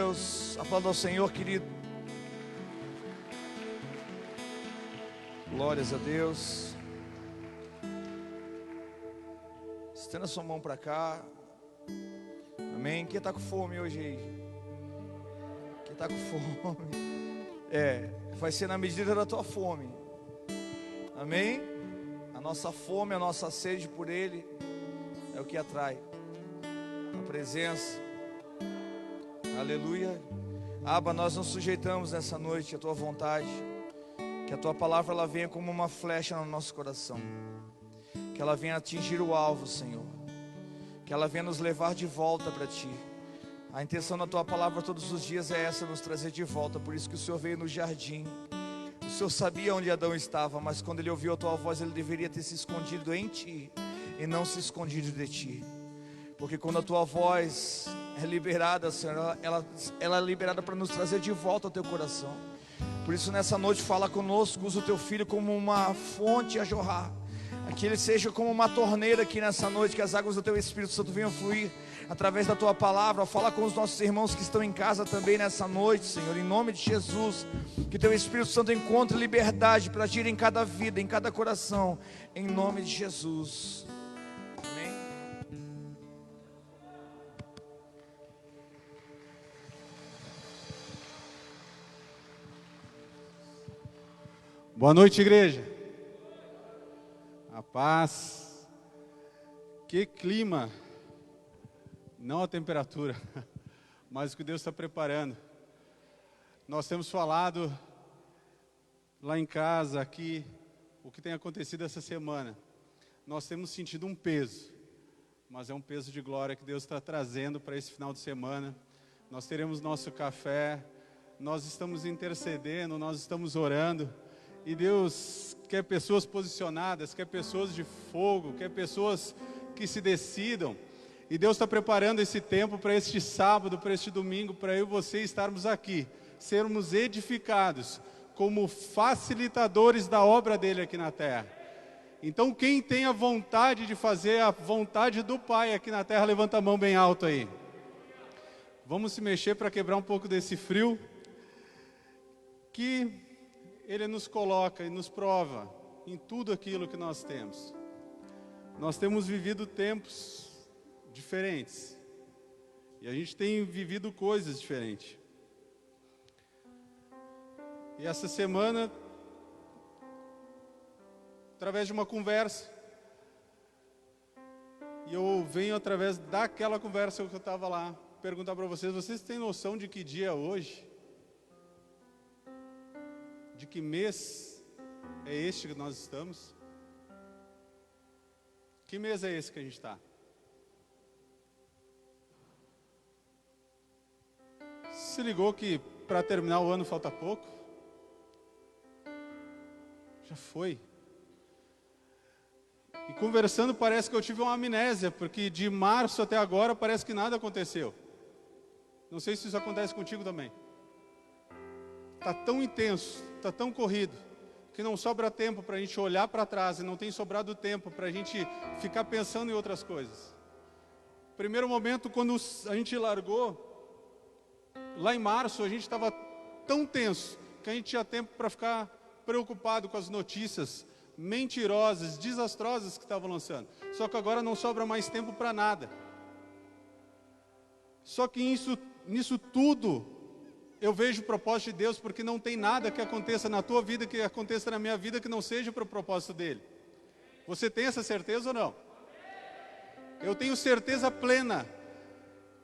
Deus. Aplauda ao Senhor, querido. Glórias a Deus. Estenda sua mão para cá. Amém. Quem está com fome hoje aí? Quem está com fome? Vai ser na medida da tua fome. Amém. A nossa fome, a nossa sede por Ele é o que atrai a presença. Aleluia. Abba, nós nos sujeitamos nessa noite à tua vontade. Que a tua palavra ela venha como uma flecha no nosso coração. Que ela venha atingir o alvo, Senhor. Que ela venha nos levar de volta para ti. A intenção da tua palavra todos os dias é essa, nos trazer de volta. Por isso que o Senhor veio no jardim. O Senhor sabia onde Adão estava, mas quando ele ouviu a tua voz, ele deveria ter se escondido em ti e não se escondido de ti. Porque quando a tua voz é liberada, Senhor, ela é liberada para nos trazer de volta ao teu coração. Por isso nessa noite fala conosco, usa o teu filho como uma fonte a jorrar. Que ele seja como uma torneira aqui nessa noite, que as águas do teu Espírito Santo venham fluir através da tua palavra. Fala com os nossos irmãos que estão em casa também nessa noite, Senhor, em nome de Jesus. Que teu Espírito Santo encontre liberdade para agir em cada vida, em cada coração, em nome de Jesus. Amém. Boa noite, igreja. A paz. Que clima. Não a temperatura, mas o que Deus está preparando. Nós temos falado lá em casa, aqui, o que tem acontecido essa semana. Nós temos sentido um peso, mas é um peso de glória que Deus está trazendo para esse final de semana. Nós teremos nosso café, nós estamos intercedendo, nós estamos orando. E Deus quer pessoas posicionadas, quer pessoas de fogo, quer pessoas que se decidam. E Deus está preparando esse tempo para este sábado, para este domingo, para eu e você estarmos aqui, sermos edificados como facilitadores da obra dele aqui na terra. Então quem tem a vontade de fazer a vontade do Pai aqui na terra, levanta a mão bem alto aí. Vamos se mexer para quebrar um pouco desse frio que Ele nos coloca e nos prova em tudo aquilo que nós temos. Nós temos vivido tempos diferentes. E a gente tem vivido coisas diferentes. E essa semana, através de uma conversa, e eu venho através daquela conversa que eu estava lá, perguntar para vocês, vocês têm noção de que dia é hoje? De que mês é este que nós estamos? Que mês é esse que a gente está? Se ligou que para terminar o ano falta pouco? Já foi. E conversando parece que eu tive uma amnésia, porque de março até agora parece que nada aconteceu. Não sei se isso acontece contigo também. Está tão intenso, está tão corrido, que não sobra tempo para a gente olhar para trás, e não tem sobrado tempo para a gente ficar pensando em outras coisas. Primeiro momento, quando a gente largou, lá em março, a gente estava tão tenso, que a gente tinha tempo para ficar preocupado com as notícias mentirosas, desastrosas que estavam lançando. Só que agora não sobra mais tempo para nada. Só que nisso tudo, eu vejo o propósito de Deus, porque não tem nada que aconteça na tua vida, que aconteça na minha vida, que não seja para o propósito dele. Você tem essa certeza ou não? Eu tenho certeza plena,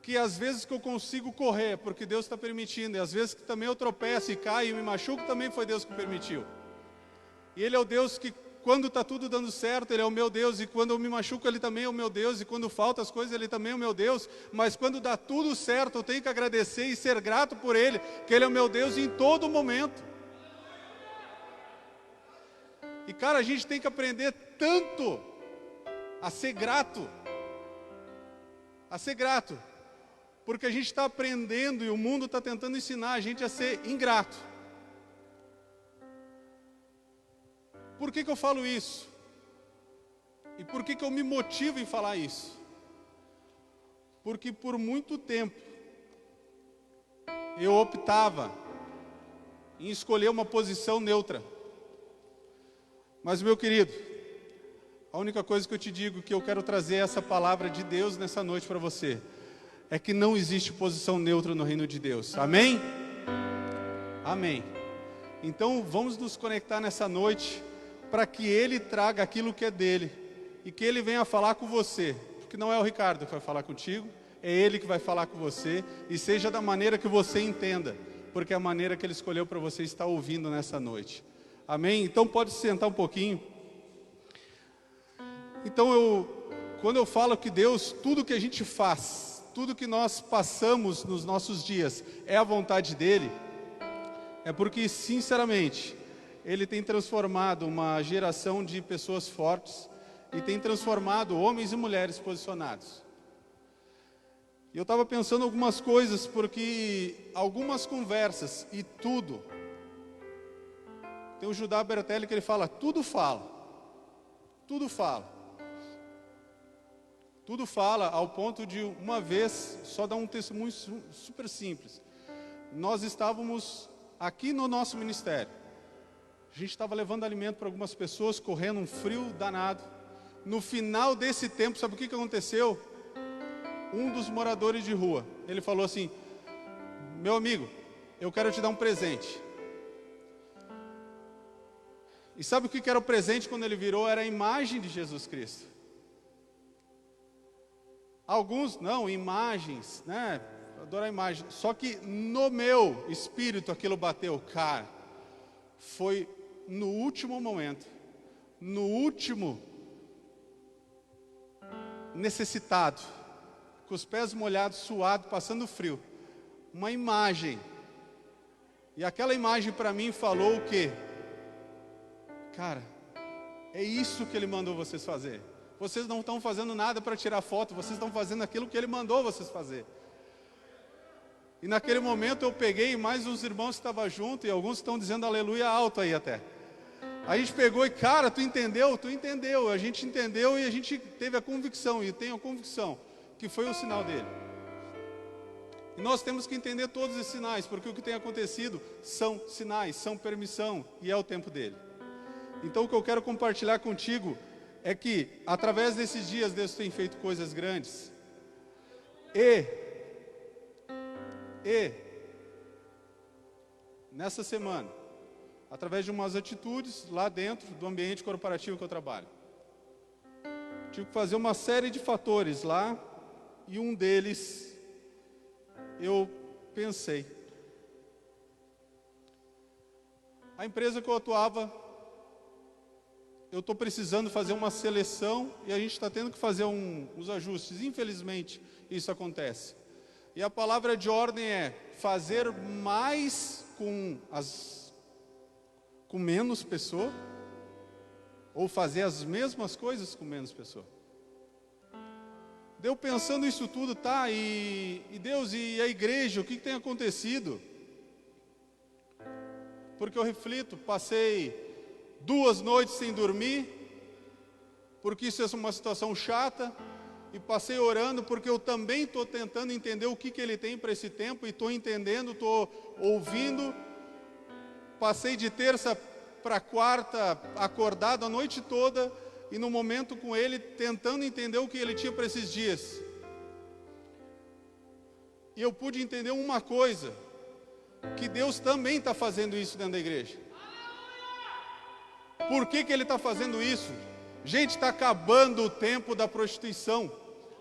que às vezes que eu consigo correr, porque Deus está permitindo, e às vezes que também eu tropeço e caio e me machuco, também foi Deus que permitiu. E Ele é o Deus que, quando está tudo dando certo, Ele é o meu Deus, e quando eu me machuco, Ele também é o meu Deus, e quando faltam as coisas, Ele também é o meu Deus, mas quando dá tudo certo, eu tenho que agradecer e ser grato por Ele, que Ele é o meu Deus em todo momento. E cara, a gente tem que aprender tanto a ser grato, porque a gente está aprendendo, e o mundo está tentando ensinar a gente a ser ingrato. Por que eu falo isso? E por que eu me motivo em falar isso? Porque por muito tempo eu optava em escolher uma posição neutra. Mas, meu querido, a única coisa que eu te digo, que eu quero trazer essa palavra de Deus nessa noite para você, é que não existe posição neutra no reino de Deus. Amém? Amém. Então vamos nos conectar nessa noite para que Ele traga aquilo que é dele e que Ele venha falar com você, porque não é o Ricardo que vai falar contigo, é Ele que vai falar com você, e seja da maneira que você entenda, porque é a maneira que Ele escolheu para você estar ouvindo nessa noite. Amém? Então pode se sentar um pouquinho. Então quando eu falo que Deus, tudo que a gente faz, tudo que nós passamos nos nossos dias é a vontade dEle, é porque, sinceramente, Ele tem transformado uma geração de pessoas fortes e tem transformado homens e mulheres posicionados. E eu estava pensando algumas coisas, porque algumas conversas e tudo, tem o Judá Bertelli que ele fala, tudo fala, tudo fala. Tudo fala ao ponto de, uma vez, só dar um testemunho super simples. Nós estávamos aqui no nosso ministério. A gente estava levando alimento para algumas pessoas, correndo um frio danado. No final desse tempo, sabe o que aconteceu? Um dos moradores de rua, ele falou assim, meu amigo, eu quero te dar um presente. E sabe o que era o presente quando ele virou? Era a imagem de Jesus Cristo. Alguns, não, imagens, né? Adoro a imagem. Só que no meu espírito aquilo bateu, cara. Foi no último momento, no último necessitado, com os pés molhados, suado, passando frio. Uma imagem. E aquela imagem para mim falou o quê? Cara, é isso que Ele mandou vocês fazer. Vocês não estão fazendo nada para tirar foto, vocês estão fazendo aquilo que Ele mandou vocês fazer. E naquele momento eu peguei mais uns irmãos que estavam junto, e alguns estão dizendo aleluia alto aí até. A gente pegou e, cara, tu entendeu? Tu entendeu. A gente entendeu e a gente teve a convicção, e tenho a convicção, que foi o sinal dele. E nós temos que entender todos esses sinais, porque o que tem acontecido são sinais, são permissão, e é o tempo dele. Então o que eu quero compartilhar contigo é que, através desses dias, Deus tem feito coisas grandes. E nessa semana, através de umas atitudes lá dentro do ambiente corporativo que eu trabalho, tive que fazer uma série de fatores lá, e um deles, eu pensei, a empresa que eu atuava, eu estou precisando fazer uma seleção, e a gente está tendo que fazer uns ajustes. Infelizmente, isso acontece. E a palavra de ordem é fazer mais com menos pessoa, ou fazer as mesmas coisas com menos pessoa. Deu pensando isso tudo, tá? E Deus, e a igreja, o que tem acontecido? Porque eu reflito, passei 2 noites sem dormir, porque isso é uma situação chata, e passei orando, porque eu também estou tentando entender o que Ele tem para esse tempo, e estou entendendo, estou ouvindo. Passei de terça para quarta, acordado a noite toda, e no momento com Ele, tentando entender o que Ele tinha para esses dias. E eu pude entender uma coisa, que Deus também está fazendo isso dentro da igreja. Por que Ele está fazendo isso? Gente, está acabando o tempo da prostituição.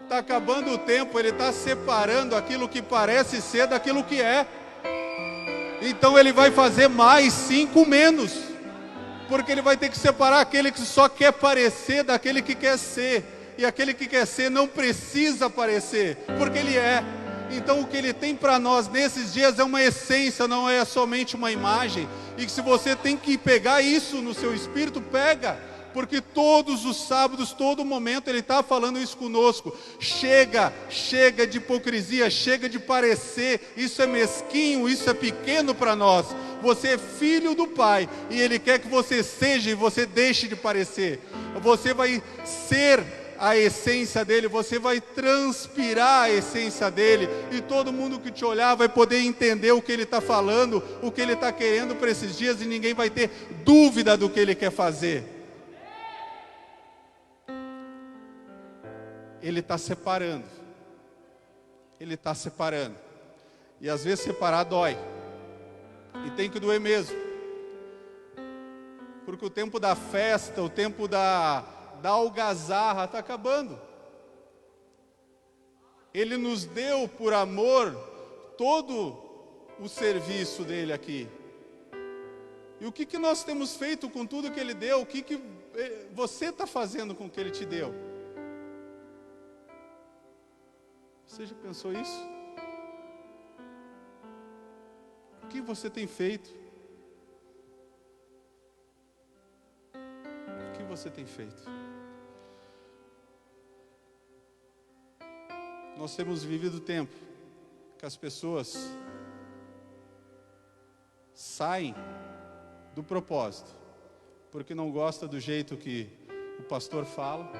Está acabando o tempo, Ele está separando aquilo que parece ser daquilo que é. Então Ele vai fazer mais, sim, com menos. Porque Ele vai ter que separar aquele que só quer parecer daquele que quer ser. E aquele que quer ser não precisa parecer, porque Ele é. Então o que Ele tem para nós nesses dias é uma essência, não é somente uma imagem. E que se você tem que pegar isso no seu espírito, pega. Porque todos os sábados, todo momento Ele está falando isso conosco. Chega de hipocrisia, chega de parecer. Isso é mesquinho, isso é pequeno para nós. Você é filho do Pai, e Ele quer que você seja e você deixe de parecer. Você vai ser a essência dele, você vai transpirar a essência dele, e todo mundo que te olhar vai poder entender o que ele está falando, o que ele está querendo para esses dias, e ninguém vai ter dúvida do que ele quer fazer. Ele está separando, ele está separando, e às vezes separar dói, e tem que doer mesmo, porque o tempo da festa, o tempo da algazarra está acabando. Ele nos deu por amor todo o serviço dele aqui. E o que nós temos feito com tudo que ele deu? O que você está fazendo com o que ele te deu? Você já pensou isso? O que você tem feito? O que você tem feito? Nós temos vivido tempo que as pessoas saem do propósito, porque não gosta do jeito que o pastor fala,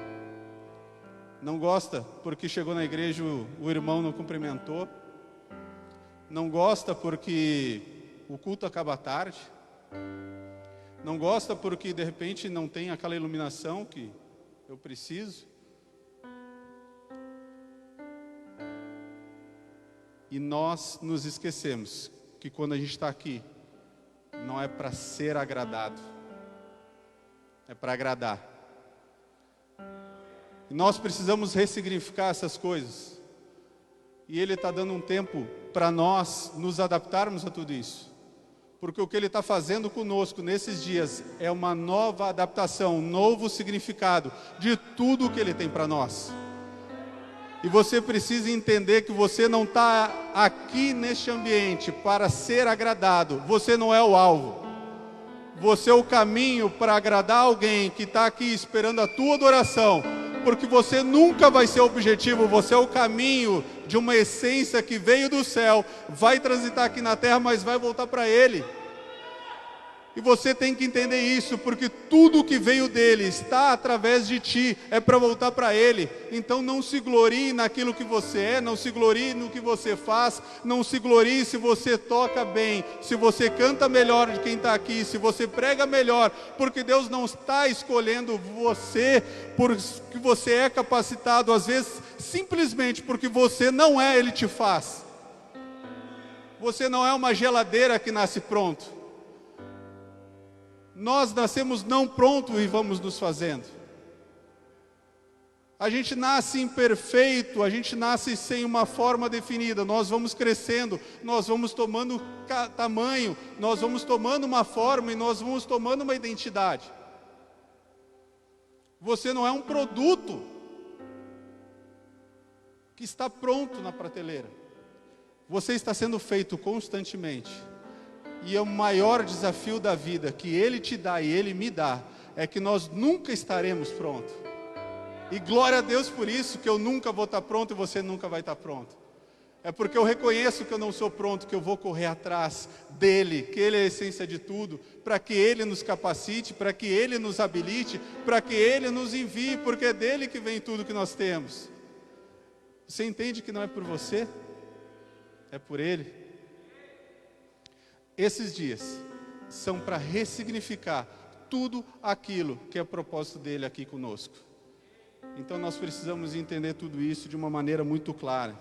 não gosta porque chegou na igreja o irmão não cumprimentou, não gosta porque o culto acaba tarde, não gosta porque de repente não tem aquela iluminação que eu preciso. E nós nos esquecemos que quando a gente está aqui, não é para ser agradado, é para agradar. E nós precisamos ressignificar essas coisas. E Ele está dando um tempo para nós nos adaptarmos a tudo isso. Porque o que Ele está fazendo conosco nesses dias é uma nova adaptação, um novo significado de tudo o que Ele tem para nós. E você precisa entender que você não está aqui neste ambiente para ser agradado. Você não é o alvo. Você é o caminho para agradar alguém que está aqui esperando a tua adoração. Porque você nunca vai ser o objetivo. Você é o caminho de uma essência que veio do céu. Vai transitar aqui na terra, mas vai voltar para Ele. E você tem que entender isso, porque tudo que veio dele está através de ti, é para voltar para ele. Então não se glorie naquilo que você é, não se glorie no que você faz, não se glorie se você toca bem, se você canta melhor de quem está aqui, se você prega melhor, porque Deus não está escolhendo você porque você é capacitado, às vezes simplesmente porque você não é, Ele te faz. Você não é uma geladeira que nasce pronto. Nós nascemos não pronto e vamos nos fazendo. A gente nasce imperfeito, a gente nasce sem uma forma definida. Nós vamos crescendo, nós vamos tomando tamanho, nós vamos tomando uma forma e nós vamos tomando uma identidade. Você não é um produto que está pronto na prateleira. Você está sendo feito constantemente. E é o maior desafio da vida que Ele te dá e Ele me dá, é que nós nunca estaremos prontos. E glória a Deus por isso, que eu nunca vou estar pronto e você nunca vai estar pronto. É porque eu reconheço que eu não sou pronto, que eu vou correr atrás dEle, que Ele é a essência de tudo, para que Ele nos capacite, para que Ele nos habilite, para que Ele nos envie, porque é dEle que vem tudo que nós temos. Você entende que não é por você? É por Ele. Esses dias são para ressignificar tudo aquilo que é propósito dele aqui conosco. Então nós precisamos entender tudo isso de uma maneira muito clara.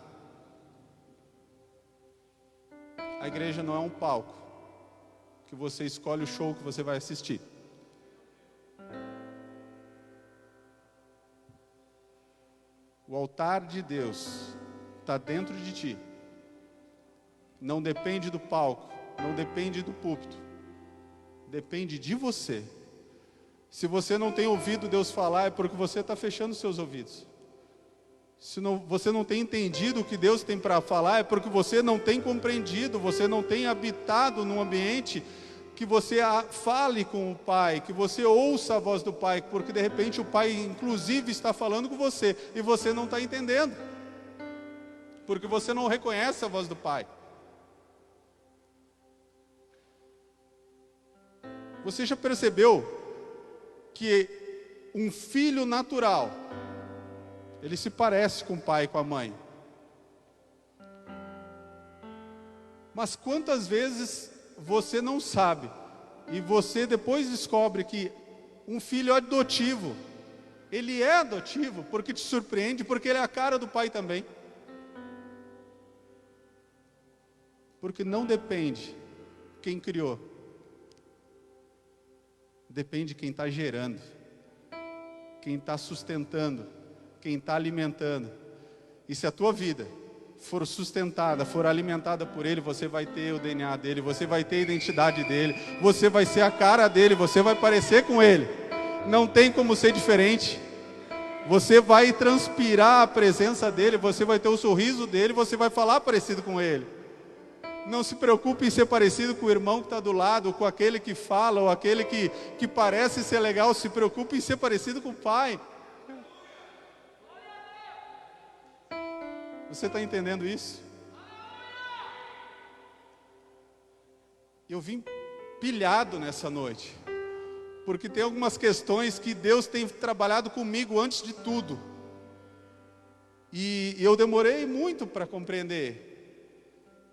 A igreja não é um palco que você escolhe o show que você vai assistir. O altar de Deus está dentro de ti. Não depende do palco. Não depende do púlpito, depende de você. Se você não tem ouvido Deus falar, é porque você está fechando seus ouvidos. Se você não tem entendido o que Deus tem para falar, é porque você não tem compreendido, você não tem habitado num ambiente que você fale com o Pai, que você ouça a voz do Pai, porque de repente o Pai inclusive está falando com você, e você não está entendendo, porque você não reconhece a voz do Pai. Você já percebeu que um filho natural Ele se parece com o pai e com a mãe. Mas quantas vezes você não sabe, e você depois descobre que um filho adotivo, ele é adotivo porque te surpreende, porque ele é a cara do pai também. Porque não depende quem criou, depende quem está gerando, quem está sustentando, quem está alimentando. E se a tua vida for sustentada, for alimentada por Ele, você vai ter o DNA dele, você vai ter a identidade dele, você vai ser a cara dele, você vai parecer com Ele. Não tem como ser diferente. Você vai transpirar a presença dele, você vai ter o sorriso dele, você vai falar parecido com Ele. Não se preocupe em ser parecido com o irmão que está do lado, com aquele que fala, ou aquele que parece ser legal. Se preocupe em ser parecido com o Pai. Você está entendendo isso? Eu vim pilhado nessa noite, porque tem algumas questões que Deus tem trabalhado comigo antes de tudo. E eu demorei muito para compreender.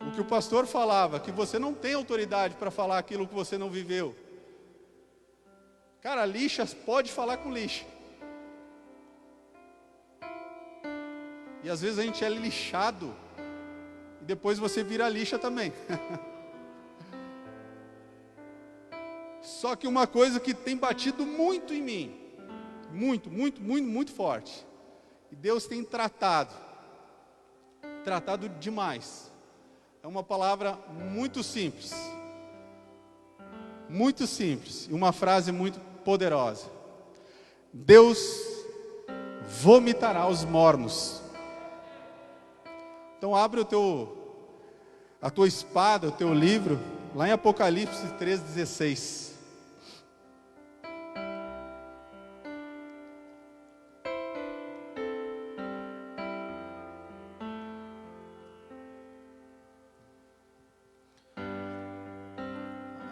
O que o pastor falava, que você não tem autoridade para falar aquilo que você não viveu. Cara, lixa pode falar com lixa. E às vezes a gente é lixado, e depois você vira lixa também. Só que uma coisa que tem batido muito em mim, muito forte, e Deus tem tratado demais. É uma palavra muito simples, e uma frase muito poderosa: Deus vomitará os mornos. Então abre a tua espada, o teu livro, lá em Apocalipse 3,16.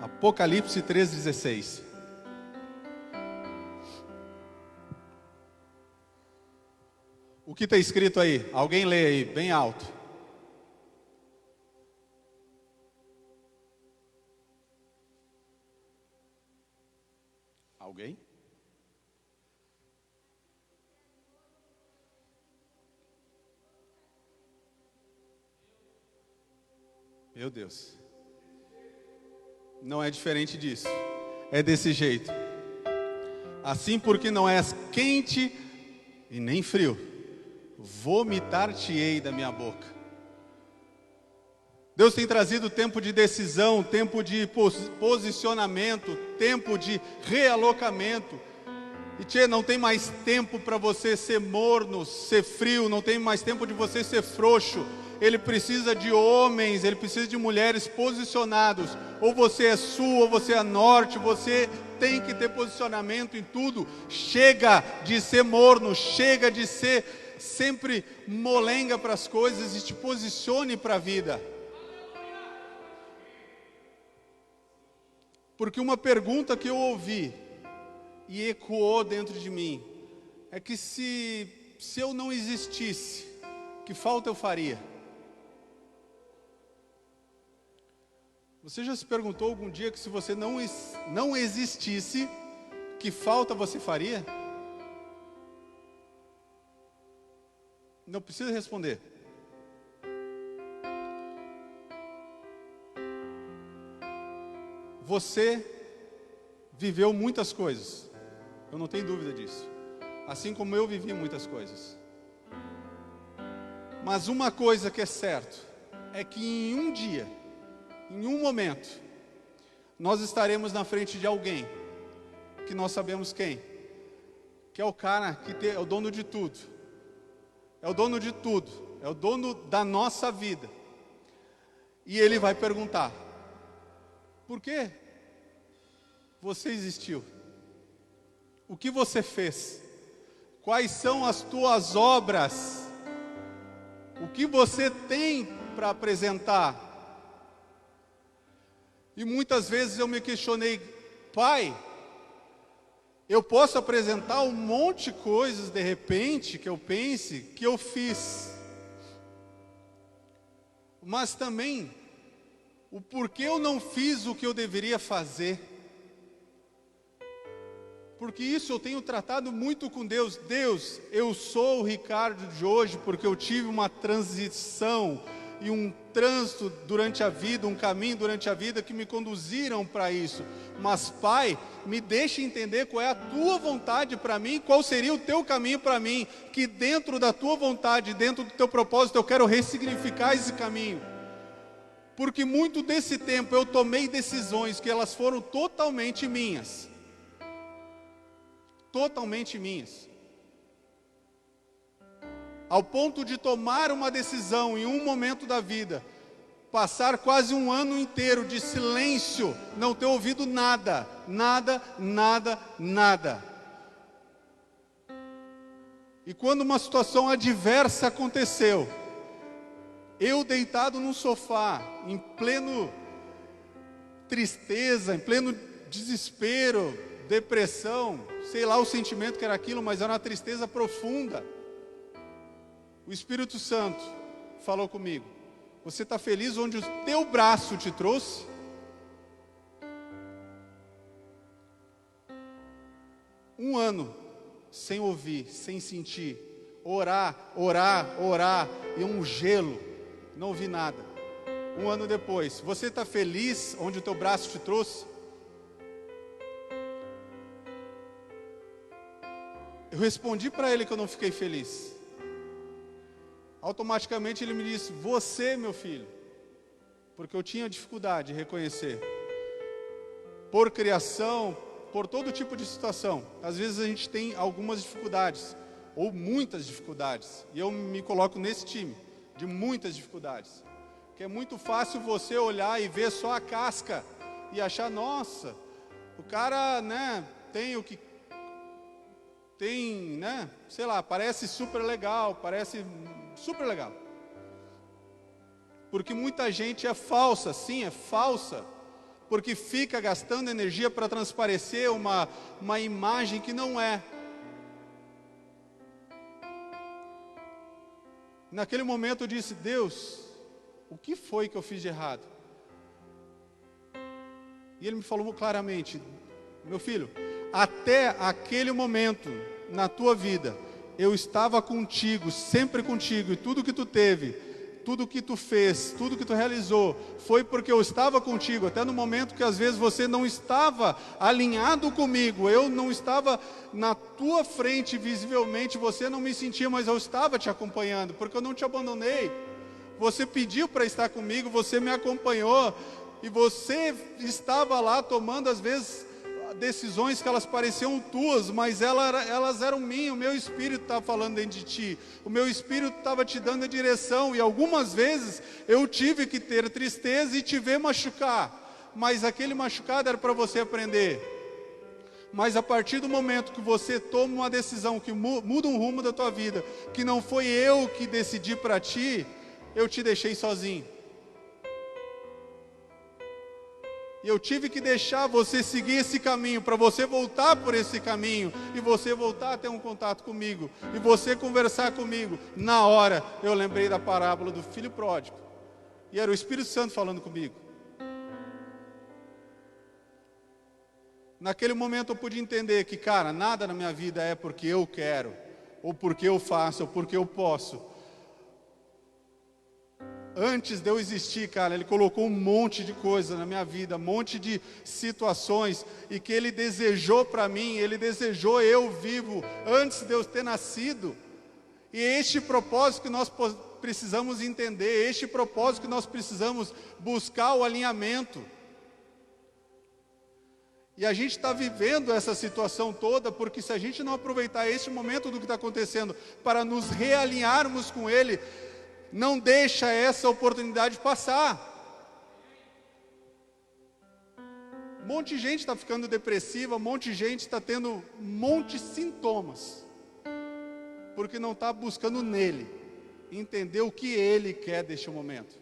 Apocalipse 3,16. O que está escrito aí? Alguém lê aí, bem alto. Alguém? Meu Deus. Não é diferente disso. É desse jeito. Assim, porque não és quente e nem frio, vomitar-te-ei da minha boca. Deus tem trazido tempo de decisão, tempo de posicionamento, tempo de realocamento. E não tem mais tempo para você ser morno, ser frio, não tem mais tempo de você ser frouxo. Ele precisa de homens, ele precisa de mulheres posicionados. Ou você é sul, ou você é norte, você tem que ter posicionamento em tudo. Chega de ser morno, chega de ser sempre molenga para as coisas e te posicione para a vida. Porque uma pergunta que eu ouvi e ecoou dentro de mim é que se eu não existisse, que falta eu faria? Você já se perguntou algum dia que se você não existisse, que falta você faria? Não precisa responder. Você viveu muitas coisas, eu não tenho dúvida disso. Assim como eu vivi muitas coisas. Mas uma coisa que é certo, é que em um dia, em um momento, nós estaremos na frente de alguém, que nós sabemos quem, que é o cara que é o dono de tudo, é o dono de tudo, é o dono da nossa vida, e ele vai perguntar: por que você existiu? O que você fez? Quais são as tuas obras? O que você tem para apresentar? E muitas vezes eu me questionei: Pai, Eu posso apresentar um monte de coisas, de repente, que eu pense que eu fiz. Mas também, o porquê eu não fiz o que eu deveria fazer. Porque isso eu tenho tratado muito com Deus. Deus, eu sou o Ricardo de hoje porque eu tive uma transição e um trânsito durante a vida, um caminho durante a vida que me conduziram para isso. Mas Pai, me deixa entender qual é a Tua vontade para mim, qual seria o Teu caminho para mim, que dentro da Tua vontade, dentro do Teu propósito, eu quero ressignificar esse caminho. Porque muito desse tempo eu tomei decisões que elas foram totalmente minhas. Totalmente minhas. Ao ponto de tomar uma decisão em um momento da vida, passar quase um ano inteiro de silêncio, não ter ouvido nada, nada, nada, nada. E quando uma situação adversa aconteceu, eu deitado num sofá, em pleno tristeza, em pleno desespero, depressão, sei lá o sentimento que era aquilo, mas era uma tristeza profunda. O Espírito Santo falou comigo: você está feliz onde o teu braço te trouxe? Um ano sem ouvir, sem sentir, orar, e um gelo, não ouvi nada. Um ano depois, você está feliz onde o teu braço te trouxe? Eu respondi para ele que eu não fiquei feliz. Automaticamente ele me disse: você, meu filho, porque eu tinha dificuldade de reconhecer, por criação, por todo tipo de situação. Às vezes a gente tem algumas dificuldades, ou muitas dificuldades, e eu me coloco nesse time, de muitas dificuldades, que é muito fácil você olhar e ver só a casca, e achar, nossa, o cara, né, tem o que tem, né, sei lá, parece super legal, porque muita gente é falsa, sim, é falsa, porque fica gastando energia para transparecer uma imagem que não é. Naquele momento eu disse: Deus, o que foi que eu fiz de errado? E ele me falou claramente: meu filho, até aquele momento na tua vida, eu estava contigo, sempre contigo, e tudo que tu teve, tudo que tu fez, tudo que tu realizou, foi porque eu estava contigo, até no momento que às vezes você não estava alinhado comigo, eu não estava na tua frente visivelmente, você não me sentia, mas eu estava te acompanhando, porque eu não te abandonei. Você pediu para estar comigo, você me acompanhou, e você estava lá tomando às vezes decisões que elas pareciam tuas, mas elas eram minhas. O meu espírito estava falando dentro de ti, o meu espírito estava te dando a direção, e algumas vezes eu tive que ter tristeza e te ver machucar, mas aquele machucado era para você aprender. Mas a partir do momento que você toma uma decisão que muda um rumo da tua vida, que não foi eu que decidi para ti, eu te deixei sozinho. E eu tive que deixar você seguir esse caminho, para você voltar por esse caminho, e você voltar a ter um contato comigo, e você conversar comigo. Na hora, eu lembrei da parábola do filho pródigo, e era o Espírito Santo falando comigo. Naquele momento eu pude entender que, cara, nada na minha vida é porque eu quero, ou porque eu faço, ou porque eu posso. Antes de eu existir, cara, Ele colocou um monte de coisa na minha vida, um monte de situações, e que Ele desejou para mim, Ele desejou eu vivo, antes de eu ter nascido. E este propósito que nós precisamos entender, este propósito que nós precisamos buscar o alinhamento. E a gente está vivendo essa situação toda, porque se a gente não aproveitar este momento do que está acontecendo, para nos realinharmos com Ele, não deixa essa oportunidade passar. Um monte de gente está ficando depressiva, um monte de gente está tendo um monte de sintomas, porque não está buscando nele, entender o que Ele quer deste momento.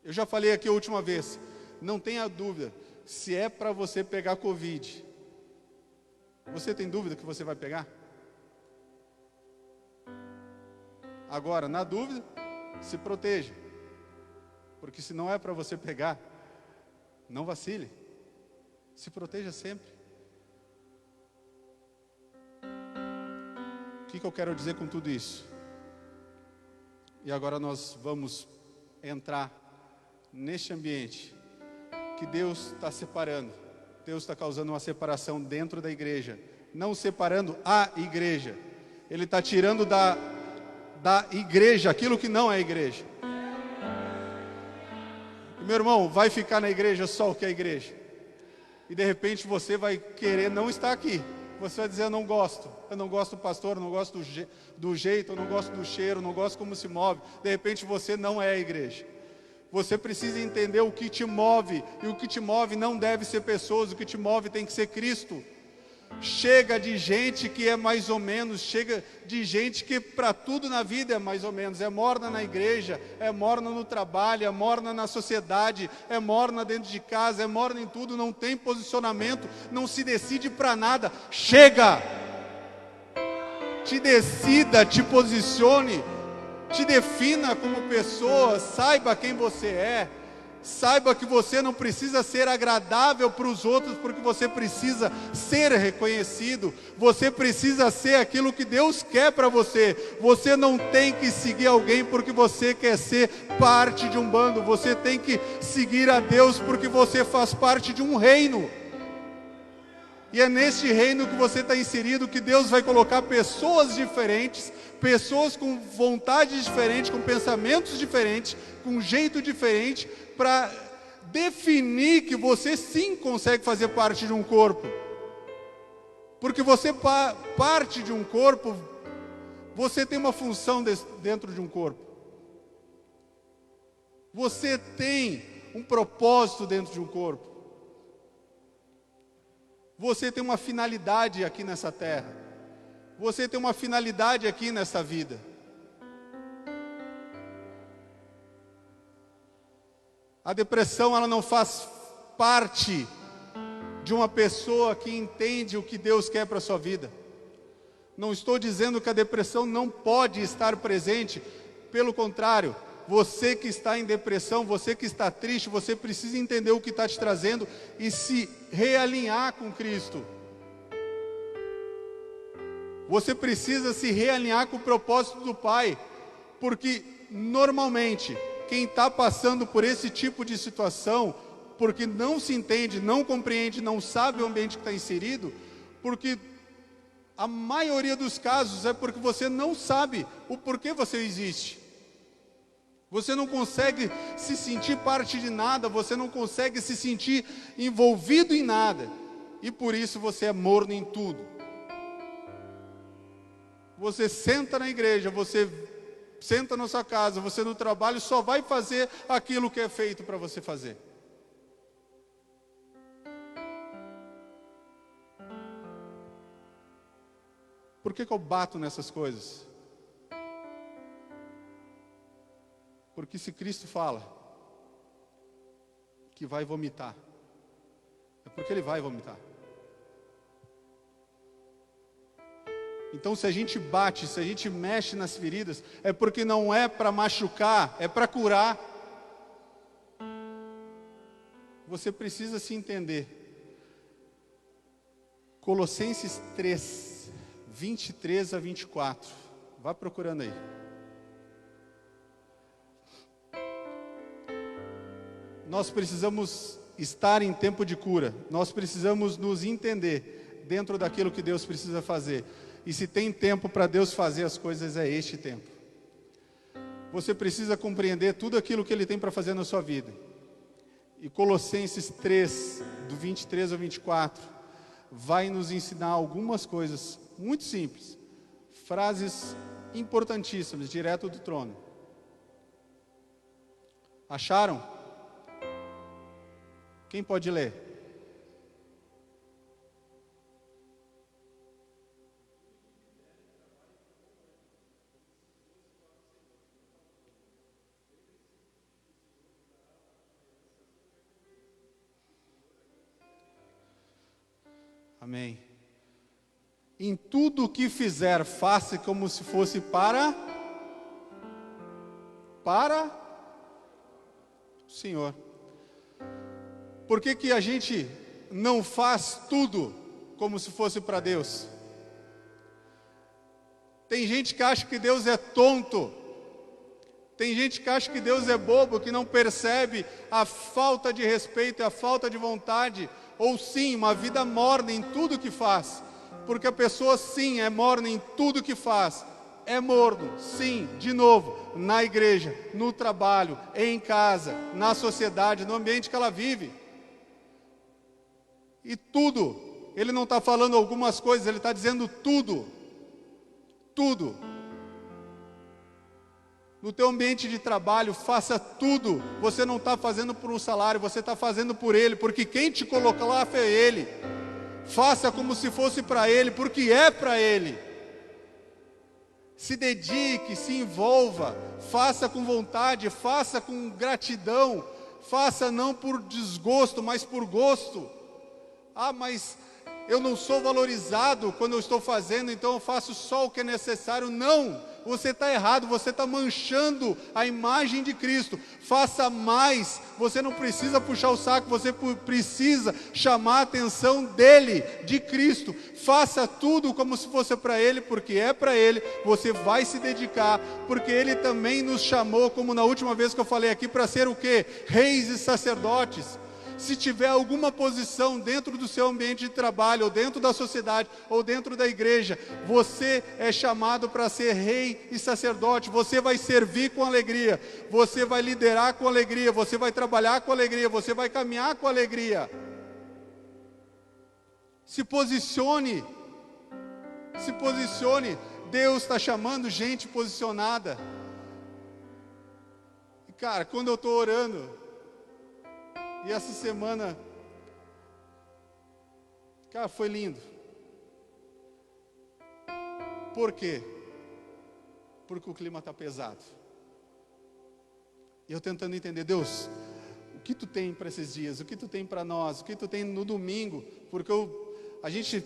Eu já falei aqui a última vez, não tenha dúvida, se é para você pegar Covid, Você tem dúvida que você vai pegar? Agora, na dúvida, se proteja. Porque se não é para você pegar, não vacile. Se proteja sempre. O que eu quero dizer com tudo isso? E agora nós vamos entrar neste ambiente que Deus está separando. Deus está causando uma separação dentro da igreja. Não separando a igreja. Ele está tirando da igreja aquilo que não é igreja. E, meu irmão, vai ficar na igreja só o que é igreja. E de repente você vai querer não estar aqui. Você vai dizer, eu não gosto do pastor, eu não gosto do jeito, eu não gosto do cheiro, eu não gosto como se move. De repente você não é a igreja. Você precisa entender o que te move, e o que te move não deve ser pessoas, o que te move tem que ser Cristo. Chega de gente que é mais ou menos, chega de gente que para tudo na vida é mais ou menos, é morna na igreja, é morna no trabalho, é morna na sociedade, é morna dentro de casa, é morna em tudo, não tem posicionamento, não se decide para nada. Chega! Te decida, te posicione, te defina como pessoa, saiba quem você é. Saiba que você não precisa ser agradável para os outros, porque você precisa ser reconhecido. Você precisa ser aquilo que Deus quer para você. Você não tem que seguir alguém porque você quer ser parte de um bando. Você tem que seguir a Deus porque você faz parte de um reino. E é neste reino que você está inserido que Deus vai colocar pessoas diferentes, pessoas com vontades diferentes, com pensamentos diferentes, com um jeito diferente, para definir que você sim consegue fazer parte de um corpo. Porque você parte de um corpo, você tem uma função dentro de um corpo. Você tem um propósito dentro de um corpo. Você tem uma finalidade aqui nessa terra. Você tem uma finalidade aqui nessa vida. A depressão, ela não faz parte de uma pessoa que entende o que Deus quer para a sua vida. Não estou dizendo que a depressão não pode estar presente. Pelo contrário, você que está em depressão, você que está triste, você precisa entender o que está te trazendo e se realinhar com Cristo. Você precisa se realinhar com o propósito do Pai, porque normalmente quem está passando por esse tipo de situação, porque não se entende, não compreende, não sabe o ambiente que está inserido, porque a maioria dos casos é porque você não sabe o porquê você existe. Você não consegue se sentir parte de nada, você não consegue se sentir envolvido em nada, e por isso você é morno em tudo. Você senta na igreja, você senta na sua casa, você no trabalho, só vai fazer aquilo que é feito para você fazer. Por que eu bato nessas coisas? Porque se Cristo fala que vai vomitar, é porque Ele vai vomitar. Então se a gente bate, se a gente mexe nas feridas, é porque não é para machucar, é para curar. Você precisa se entender. Colossenses 3, 23 a 24. Vá procurando aí. Nós precisamos estar em tempo de cura. Nós precisamos nos entender dentro daquilo que Deus precisa fazer. E se tem tempo para Deus fazer as coisas, é este tempo. Você precisa compreender tudo aquilo que Ele tem para fazer na sua vida. E Colossenses 3, do 23 ao 24, vai nos ensinar algumas coisas muito simples. Frases importantíssimas, direto do trono. Acharam? Quem pode ler? Amém. Em tudo o que fizer, faça como se fosse para o Senhor. Por que que a gente não faz tudo como se fosse para Deus? Tem gente que acha que Deus é tonto. Tem gente que acha que Deus é bobo, que não percebe a falta de respeito e a falta de vontade, ou sim, uma vida morna em tudo que faz. Porque a pessoa sim é morna em tudo que faz. É morno, sim, de novo, na igreja, no trabalho, em casa, na sociedade, no ambiente que ela vive. E tudo, ele não está falando algumas coisas, ele está dizendo tudo. Tudo. No teu ambiente de trabalho, faça tudo. Você não está fazendo por um salário, você está fazendo por Ele, porque quem te colocou lá foi Ele. Faça como se fosse para Ele, porque é para Ele. Se dedique, se envolva, faça com vontade, faça com gratidão, faça não por desgosto, mas por gosto. Ah, mas eu não sou valorizado quando eu estou fazendo, então eu faço só o que é necessário. Não, você está errado, você está manchando a imagem de Cristo. Faça mais, você não precisa puxar o saco, você precisa chamar a atenção dEle, de Cristo. Faça tudo como se fosse para Ele, porque é para Ele, você vai se dedicar, porque Ele também nos chamou, como na última vez que eu falei aqui, para ser o quê? Reis e sacerdotes. Se tiver alguma posição dentro do seu ambiente de trabalho, ou dentro da sociedade, ou dentro da igreja, você é chamado para ser rei e sacerdote. Você vai servir com alegria, você vai liderar com alegria, você vai trabalhar com alegria, você vai caminhar com alegria. Se posicione, se posicione. Deus está chamando gente posicionada. E cara, quando eu estou orando, e essa semana, cara, foi lindo. Por quê? Porque o clima está pesado. E eu tentando entender, Deus, o que Tu tem para esses dias? O que Tu tem para nós? O que Tu tem no domingo? Porque a gente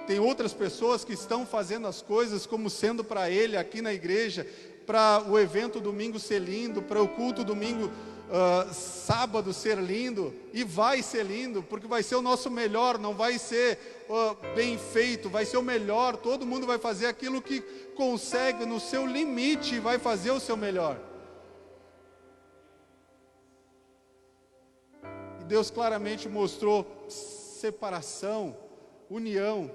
tem outras pessoas que estão fazendo as coisas como sendo para Ele aqui na igreja, para o evento domingo ser lindo, para o culto domingo sábado ser lindo, e vai ser lindo, porque vai ser o nosso melhor, não vai ser bem feito, vai ser o melhor. Todo mundo vai fazer aquilo que consegue no seu limite, vai fazer o seu melhor. E Deus claramente mostrou separação, união.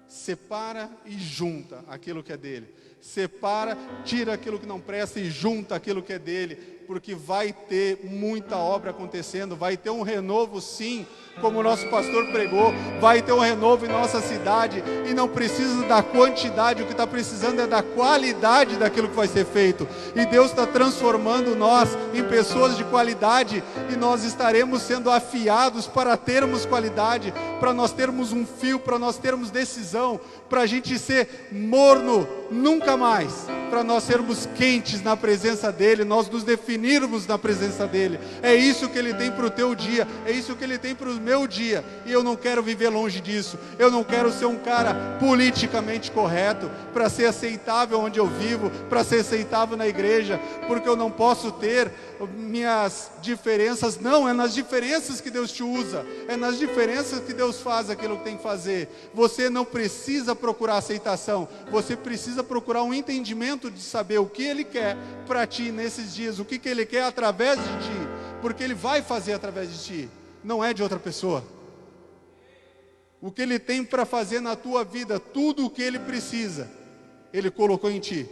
Separa e junta aquilo que é dele. Separa, tira aquilo que não presta e junta aquilo que é dele, porque vai ter muita obra acontecendo, vai ter um renovo sim, como o nosso pastor pregou, vai ter um renovo em nossa cidade, e não precisa da quantidade, o que está precisando é da qualidade daquilo que vai ser feito, e Deus está transformando nós em pessoas de qualidade, e nós estaremos sendo afiados para termos qualidade, para nós termos um fio, para nós termos decisão, para a gente ser morno nunca mais, para nós sermos quentes na presença dEle, nós nos definirmos na presença dEle. É isso que Ele tem para o teu dia, é isso que Ele tem para o meu dia, e eu não quero viver longe disso. Eu não quero ser um cara politicamente correto, para ser aceitável onde eu vivo, para ser aceitável na igreja, porque eu não posso ter minhas diferenças. Não, é nas diferenças que Deus te usa, é nas diferenças que Deus faz aquilo que tem que fazer. Você não precisa procurar aceitação, você precisa procurar um entendimento de saber o que Ele quer para ti nesses dias, o que Ele quer através de ti, porque Ele vai fazer através de ti, não é de outra pessoa. O que Ele tem para fazer na tua vida, tudo o que Ele precisa, Ele colocou em ti.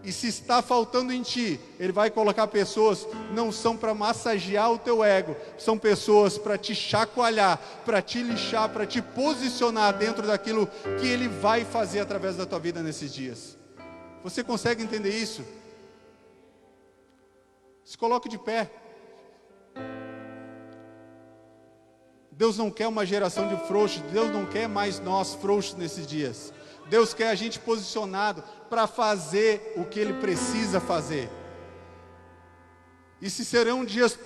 E se está faltando em ti, Ele vai colocar pessoas, não são para massagear o teu ego, são pessoas para te chacoalhar, para te lixar, para te posicionar dentro daquilo que Ele vai fazer através da tua vida nesses dias. Você consegue entender isso? Se coloque de pé. Deus não quer uma geração de frouxos, Deus não quer mais nós frouxos nesses dias. Deus quer a gente posicionado para fazer o que Ele precisa fazer. E se serão dias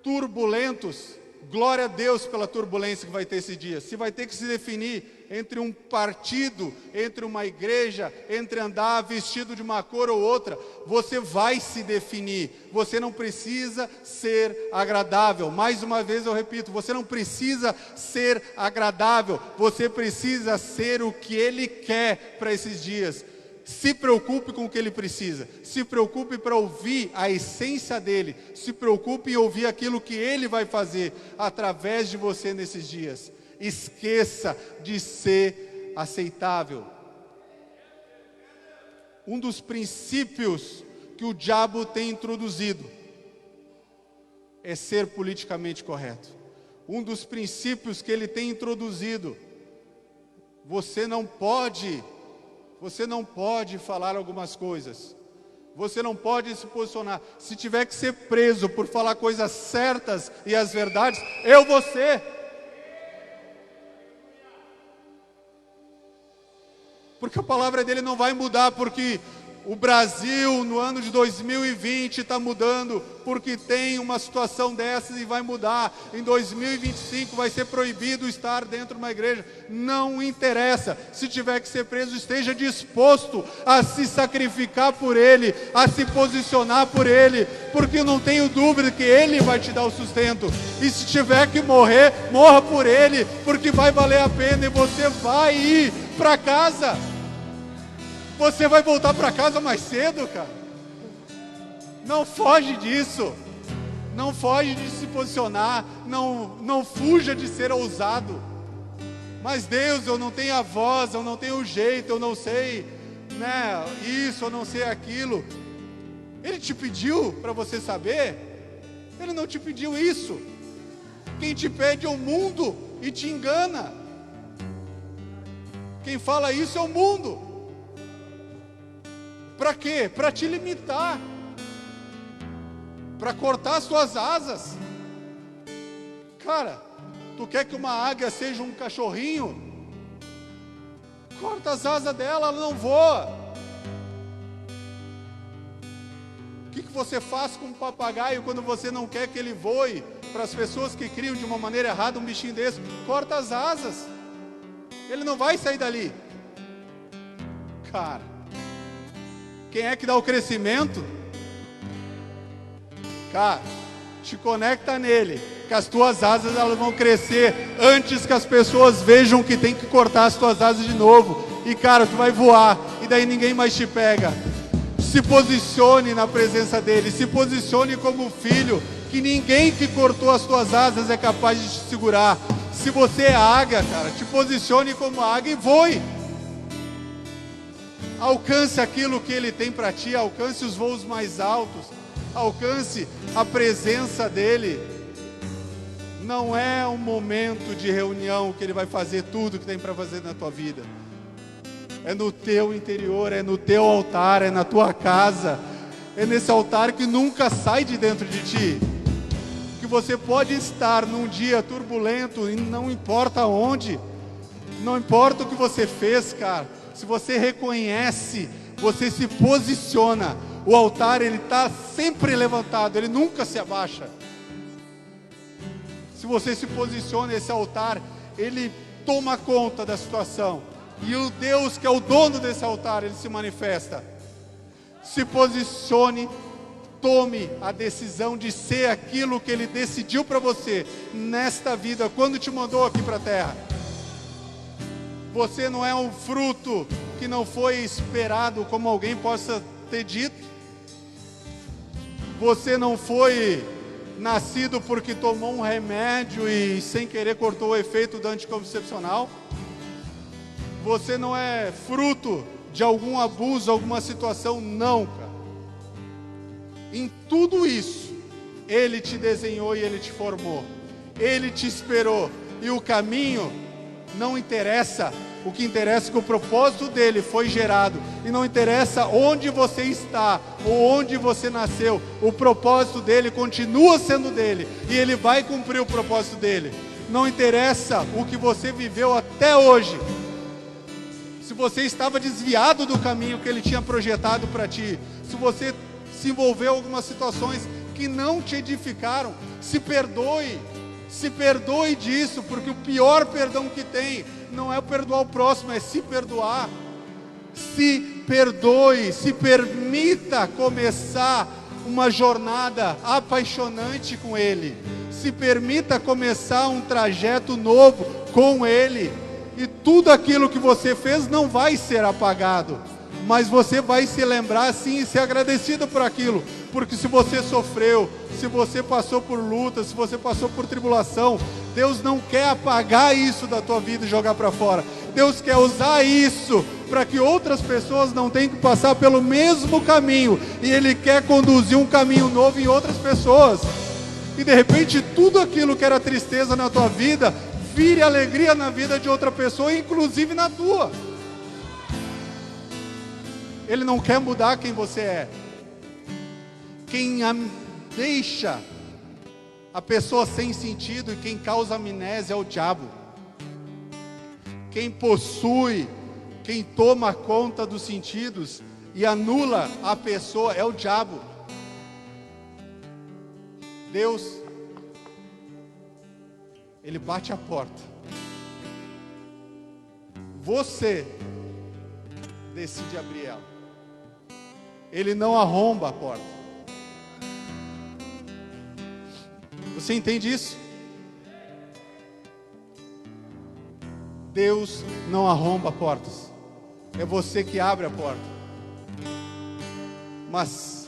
turbulentos, glória a Deus pela turbulência que vai ter esse dia. Se vai ter que se definir entre um partido, entre uma igreja, entre andar vestido de uma cor ou outra, você vai se definir. Você não precisa ser agradável. Mais uma vez eu repito, você não precisa ser agradável. Você precisa ser o que Ele quer para esses dias. Se preocupe com o que Ele precisa. Se preocupe para ouvir a essência dEle. Se preocupe em ouvir aquilo que Ele vai fazer através de você nesses dias. Esqueça de ser aceitável. Um dos princípios que o diabo tem introduzido é ser politicamente correto. Um dos princípios que ele tem introduzido, você não pode falar algumas coisas. Você não pode se posicionar. Se tiver que ser preso por falar coisas certas e as verdades, eu vou ser. Porque a palavra dele não vai mudar, porque o Brasil no ano de 2020 está mudando, porque tem uma situação dessas e vai mudar. Em 2025 vai ser proibido estar dentro de uma igreja. Não interessa. Se tiver que ser preso, esteja disposto a se sacrificar por ele, a se posicionar por ele, porque eu não tenho dúvida que ele vai te dar o sustento. E se tiver que morrer, morra por ele, porque vai valer a pena e você vai ir para casa. Você vai voltar para casa mais cedo, cara. Não foge disso. Não foge de se posicionar. Não fuja de ser ousado. Mas Deus, eu não tenho a voz, eu não tenho o jeito, eu não sei, né, isso, eu não sei aquilo. Ele te pediu para você saber? Ele não te pediu isso. Quem te pede é o mundo e te engana. Quem fala isso é o mundo. Para quê? Para te limitar. Para cortar as suas asas. Cara, tu quer que uma águia seja um cachorrinho? Corta as asas dela, ela não voa. O que você faz com um papagaio quando você não quer que ele voe? Para as pessoas que criam de uma maneira errada um bichinho desse, corta as asas. Ele não vai sair dali. Cara, quem é que dá o crescimento? Cara, te conecta nele, que as tuas asas elas vão crescer antes que as pessoas vejam que tem que cortar as tuas asas de novo. E cara, tu vai voar e daí ninguém mais te pega. Se posicione na presença dele, se posicione como filho, que ninguém que cortou as tuas asas é capaz de te segurar. Se você é águia, cara, te posicione como águia e voe. Alcance aquilo que Ele tem para ti, alcance os voos mais altos, alcance a presença dEle. Não é um momento de reunião que Ele vai fazer tudo que tem para fazer na tua vida. É no teu interior, é no teu altar, é na tua casa, é nesse altar que nunca sai de dentro de ti. Que você pode estar num dia turbulento, e não importa onde, não importa o que você fez, cara. Se você reconhece, você se posiciona. O altar, ele está sempre levantado, ele nunca se abaixa. Se você se posiciona, esse altar, ele toma conta da situação. E o Deus que é o dono desse altar, ele se manifesta. Se posicione, tome a decisão de ser aquilo que ele decidiu para você nesta vida, quando te mandou aqui para a terra. Você não é um fruto que não foi esperado, como alguém possa ter dito. Você não foi nascido porque tomou um remédio e sem querer cortou o efeito do anticoncepcional. Você não é fruto de algum abuso, alguma situação, não, cara. Em tudo isso, Ele te desenhou e Ele te formou. Ele te esperou. E o caminho não interessa. O que interessa é que o propósito dele foi gerado. E não interessa onde você está ou onde você nasceu. O propósito dele continua sendo dele. E ele vai cumprir o propósito dele. Não interessa o que você viveu até hoje. Se você estava desviado do caminho que ele tinha projetado para ti. Se você se envolveu em algumas situações que não te edificaram, se perdoe. Se perdoe disso, porque o pior perdão que tem não é perdoar o próximo, é se perdoar. Se perdoe, se permita começar uma jornada apaixonante com Ele. Se permita começar um trajeto novo com Ele. E tudo aquilo que você fez não vai ser apagado, mas você vai se lembrar sim e ser agradecido por aquilo. Porque se você sofreu, se você passou por luta, se você passou por tribulação, Deus não quer apagar isso da tua vida e jogar para fora. Deus quer usar isso para que outras pessoas não tenham que passar pelo mesmo caminho, e Ele quer conduzir um caminho novo em outras pessoas. E de repente tudo aquilo que era tristeza na tua vida vire alegria na vida de outra pessoa, inclusive na tua. Ele não quer mudar quem você é. Quem deixa a pessoa sem sentido e quem causa amnésia é o diabo. Quem possui, quem toma conta dos sentidos e anula a pessoa é o diabo. Deus, Ele bate a porta. Você decide abrir ela. Ele não arromba a porta. Você entende isso? Deus não arromba portas. É você que abre a porta. Mas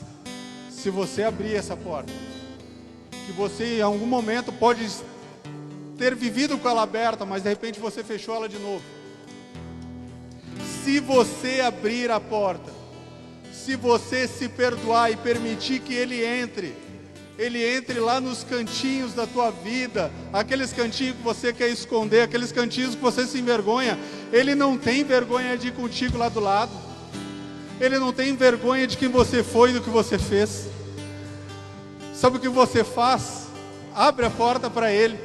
se você abrir essa porta, que você em algum momento pode ter vivido com ela aberta, mas de repente você fechou ela de novo. Se você abrir a porta, se você se perdoar e permitir que Ele entre lá nos cantinhos da tua vida, aqueles cantinhos que você quer esconder, aqueles cantinhos que você se envergonha, Ele não tem vergonha de ir contigo lá do lado. Ele não tem vergonha de quem você foi e do que você fez. Sabe o que você faz? Abre a porta para Ele,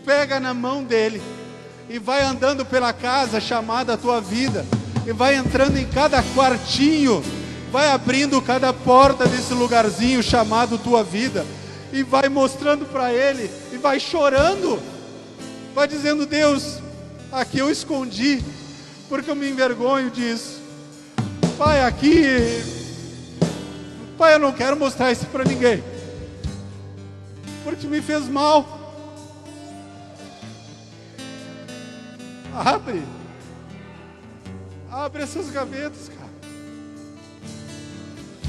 pega na mão dEle e vai andando pela casa chamada a tua vida, e vai entrando em cada quartinho, vai abrindo cada porta desse lugarzinho chamado tua vida, e vai mostrando para Ele, e vai chorando, vai dizendo: Deus, aqui eu escondi, porque eu me envergonho disso. Pai, Pai, eu não quero mostrar isso para ninguém, porque me fez mal. Abre essas gavetas, cara.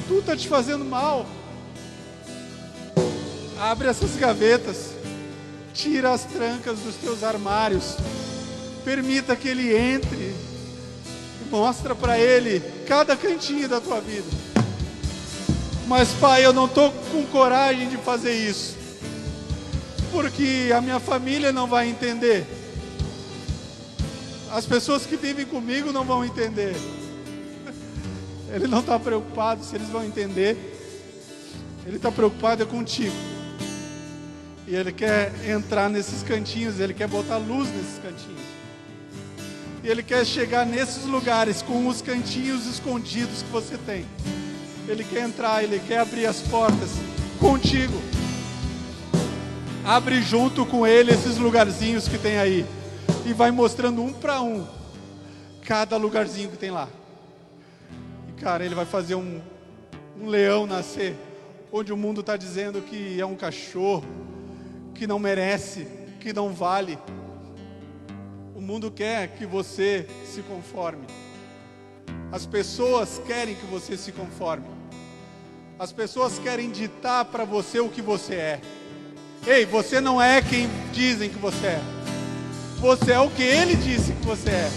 Tu está te fazendo mal. Abre essas gavetas. Tira as trancas dos teus armários. Permita que Ele entre e mostra para Ele cada cantinho da tua vida. Mas, Pai, eu não estou com coragem de fazer isso, porque a minha família não vai entender. As pessoas que vivem comigo não vão entender. Ele não está preocupado se eles vão entender. Ele está preocupado contigo. E Ele quer entrar nesses cantinhos. Ele quer botar luz nesses cantinhos. E Ele quer chegar nesses lugares com os cantinhos escondidos que você tem. Ele quer entrar, Ele quer abrir as portas contigo. Abre junto com Ele esses lugarzinhos que tem aí, e vai mostrando um para um cada lugarzinho que tem lá. E cara, Ele vai fazer um leão nascer, onde o mundo está dizendo que é um cachorro, que não merece, que não vale. O mundo quer que você se conforme. As pessoas querem que você se conforme. As pessoas querem ditar para você o que você é. Ei, você não é quem dizem que você é. Você é o que Ele disse que você é.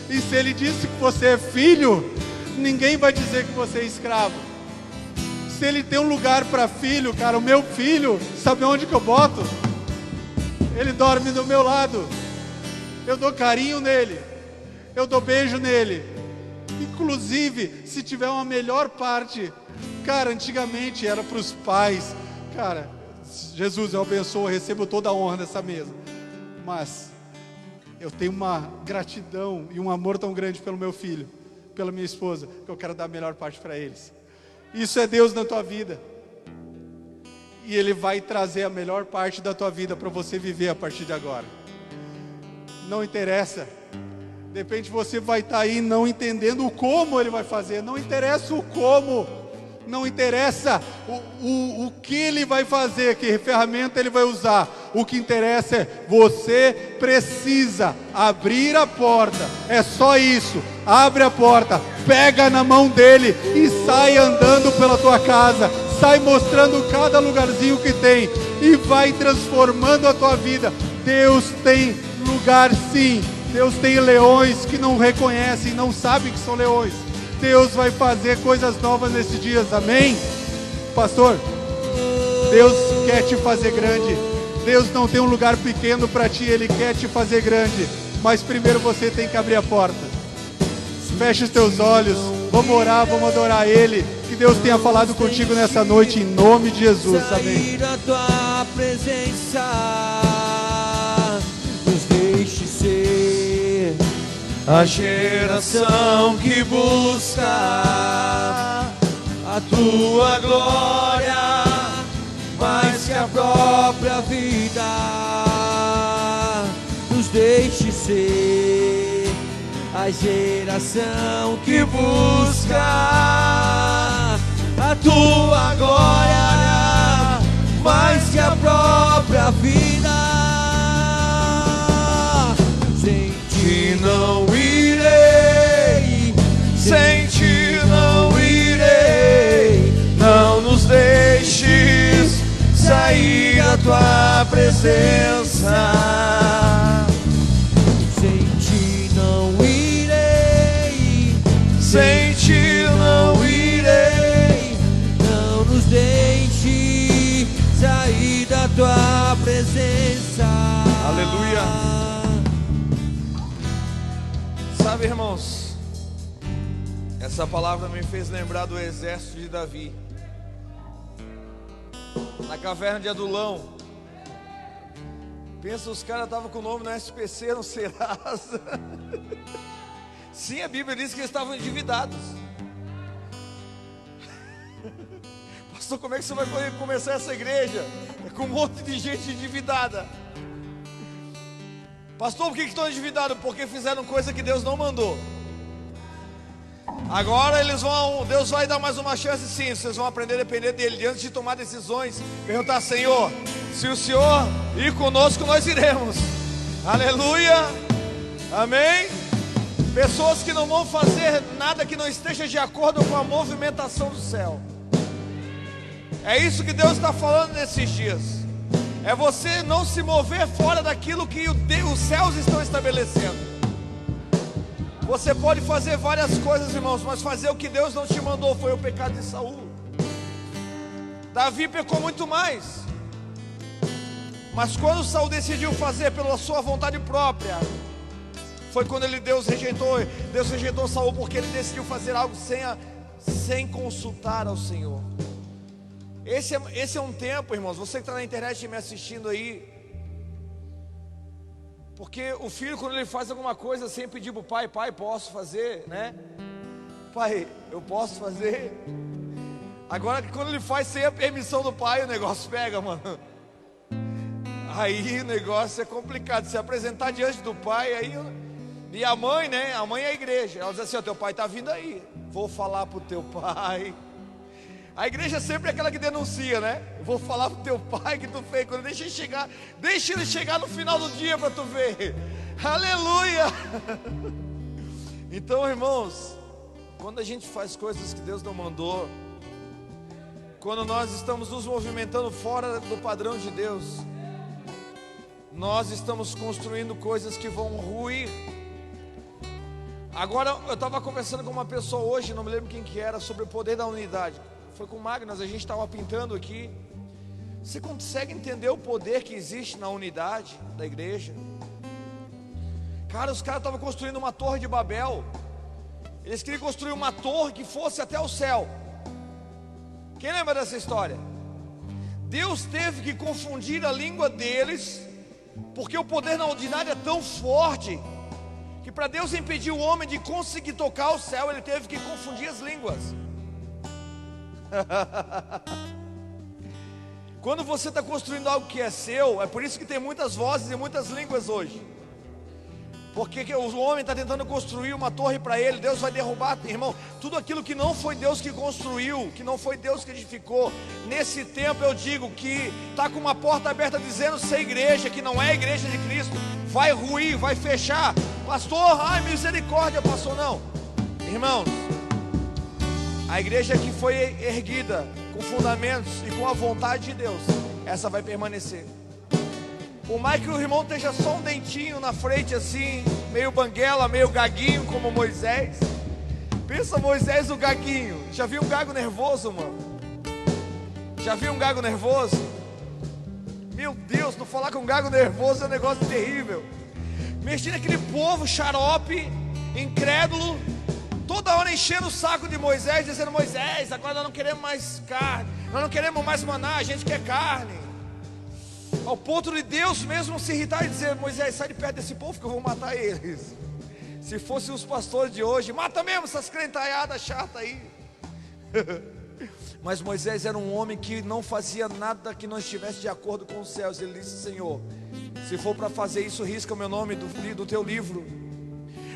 E se Ele disse que você é filho, ninguém vai dizer que você é escravo. Se Ele tem um lugar para filho, cara, o meu filho, sabe onde que eu boto? Ele dorme do meu lado. Eu dou carinho nele. Eu dou beijo nele. Inclusive, se tiver uma melhor parte, cara, antigamente era para os pais. Cara, Jesus, eu abençoo, eu recebo toda a honra dessa mesa. Mas eu tenho uma gratidão e um amor tão grande pelo meu filho, pela minha esposa, que eu quero dar a melhor parte para eles. Isso é Deus na tua vida. e Ele vai trazer a melhor parte da tua vida para você viver a partir de agora. Não interessa. De repente você vai estar aí não entendendo o como Ele vai fazer. Não interessa o como. Não interessa o que Ele vai fazer, que ferramenta Ele vai usar. O que interessa é você precisa abrir a porta. É só isso. Abre a porta, pega na mão dEle e sai andando pela tua casa. Sai mostrando cada lugarzinho que tem e vai transformando a tua vida. Deus tem lugar sim. Deus tem leões que não reconhecem, não sabem que são leões. Deus vai fazer coisas novas nesses dias, amém? Pastor, Deus quer te fazer grande. Deus não tem um lugar pequeno para ti, Ele quer te fazer grande. Mas primeiro você tem que abrir a porta. Feche os teus olhos, vamos orar, vamos adorar Ele. Que Deus tenha falado contigo nessa noite, em nome de Jesus, amém. Sair da tua presença, nos deixe ser a geração que busca a tua glória, mais que a própria vida. Nos deixe ser a geração que busca a tua glória, mais que a própria vida. Sem ti não irei, sem ti não irei. Não nos deixes sair da tua presença. Sem ti não irei, sem ti não irei. Não nos deixe sair da tua presença. Aleluia. Sabe, irmãos, essa palavra me fez lembrar do exército de Davi na caverna de Adulão. Pensa, os caras estavam com o nome no SPC, no Serasa. Sim, a Bíblia diz que eles estavam endividados. Pastor, como é que você vai poder começar essa igreja? É com um monte de gente endividada. Pastor, por que estão endividados? Porque fizeram coisa que Deus não mandou. Agora Deus vai dar mais uma chance, sim. Vocês vão aprender a depender dEle. Antes de tomar decisões, perguntar: Senhor, se o Senhor ir conosco, nós iremos. Aleluia, amém. Pessoas que não vão fazer nada que não esteja de acordo com a movimentação do céu. É isso que Deus está falando nesses dias. É você não se mover fora daquilo que os céus estão estabelecendo. Você pode fazer várias coisas, irmãos, mas fazer o que Deus não te mandou. Foi o pecado de Saul. Davi pecou muito mais. Mas quando Saul decidiu fazer pela sua vontade própria, foi quando Deus rejeitou Saul, porque ele decidiu fazer algo sem consultar ao Senhor. Esse é um tempo, irmãos, você que está na internet me assistindo aí, porque o filho, quando ele faz alguma coisa sem pedir para o pai: pai, posso fazer, né? Pai, eu posso fazer. Agora, quando ele faz sem a permissão do pai, o negócio pega, mano. Aí o negócio é complicado. Se apresentar diante do pai, aí... E a mãe, né? A mãe é a igreja. Ela diz assim: ó, teu pai está vindo aí, vou falar para o teu pai. A igreja sempre é aquela que denuncia, né? Eu vou falar pro teu pai que tu fez. Quando deixa ele chegar no final do dia para tu ver. Aleluia. Então, irmãos, quando a gente faz coisas que Deus não mandou, quando nós estamos nos movimentando fora do padrão de Deus, nós estamos construindo coisas que vão ruir. Agora, eu estava conversando com uma pessoa hoje, não me lembro quem que era, sobre o poder da unidade. Foi com o Magnus, a gente estava pintando aqui. Você consegue entender o poder que existe na unidade da igreja? Cara, os caras estavam construindo uma torre de Babel. Eles queriam construir uma torre que fosse até o céu. Quem lembra dessa história? Deus teve que confundir a língua deles, porque o poder na unidade é tão forte, que para Deus impedir o homem de conseguir tocar o céu, Ele teve que confundir as línguas. Quando você está construindo algo que é seu, é por isso que tem muitas vozes e muitas línguas hoje. Porque o homem está tentando construir uma torre para ele, Deus vai derrubar, irmão. Tudo aquilo que não foi Deus que construiu, que não foi Deus que edificou, nesse tempo eu digo que está com uma porta aberta dizendo ser igreja, que não é a igreja de Cristo, vai ruir, vai fechar. Pastor, ai misericórdia, pastor, não. Irmãos, a igreja que foi erguida com fundamentos e com a vontade de Deus, essa vai permanecer. Por mais que o irmão esteja só um dentinho na frente assim, meio banguela, meio gaguinho como Moisés. Pensa Moisés o gaguinho. Já viu um gago nervoso, mano? Já viu um gago nervoso? Meu Deus, tu falar com um gago nervoso é um negócio terrível. Mexendo aquele povo xarope, incrédulo, toda hora enchendo o saco de Moisés, dizendo: Moisés, agora nós não queremos mais carne, nós não queremos mais maná, a gente quer carne. Ao ponto de Deus mesmo se irritar e dizer: Moisés, sai de perto desse povo que eu vou matar eles. Se fossem os pastores de hoje, mata mesmo essas crentaiadas chatas aí. Mas Moisés era um homem que não fazia nada que não estivesse de acordo com os céus. Ele disse: Senhor, se for para fazer isso, risca o meu nome do teu livro,